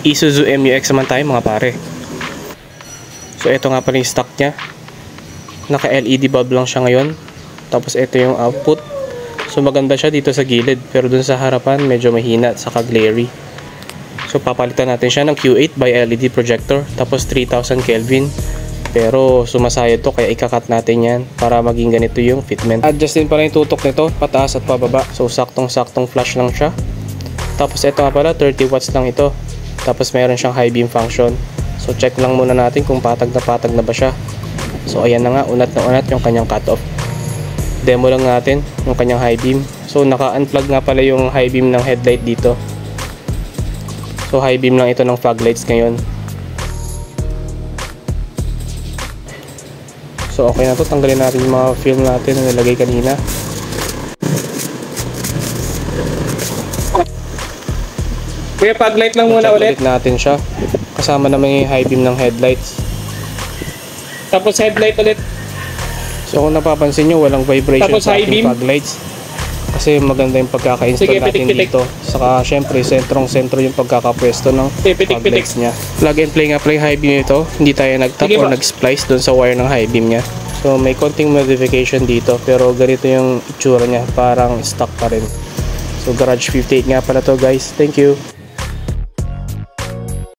Isuzu MU-X naman tayo mga pare. So ito nga pala yung stock nya. Naka LED bulb lang siya ngayon. Tapos ito yung output. So maganda siya dito sa gilid, pero dun sa harapan medyo mahina at saka glary. So papalitan natin siya ng Q8 by LED projector, tapos 3000 Kelvin. Pero sumasayad to, kaya ikakat natin yan para maging ganito yung fitment. Adjust din pala yung tutok nito, pataas at pababa. So saktong flash lang siya. Tapos ito nga pala, 30 watts lang ito. Tapos meron siyang high beam function. So check lang muna natin kung patag na ba siya. So ayan na nga, unat na unat yung kanyang cutoff. Demo lang natin yung kanyang high beam. So naka-unplug nga pala yung high beam ng headlight dito. So high beam lang ito ng fog lights ngayon. So okay na to, tanggalin natin yung mga film natin na nilagay kanina. Kuya, fog light lang muna ulit natin siya. Kasama naman yung high beam ng headlights. Tapos headlight ulit. So kung napapansin nyo, walang vibration Tapos sa ating fog lights. Kasi maganda yung pagkaka-install natin dito. Saka syempre, sentro yung pagkakapwesto ng fog lights niya. Plug and play nga pala yung high beam ito. Hindi tayo nag-tap or nag-splice dun sa wire ng high beam niya. So may konting modification dito, pero ganito yung itsura niya. Parang stock pa rin. So Garage 58 nga pala to guys. Thank you.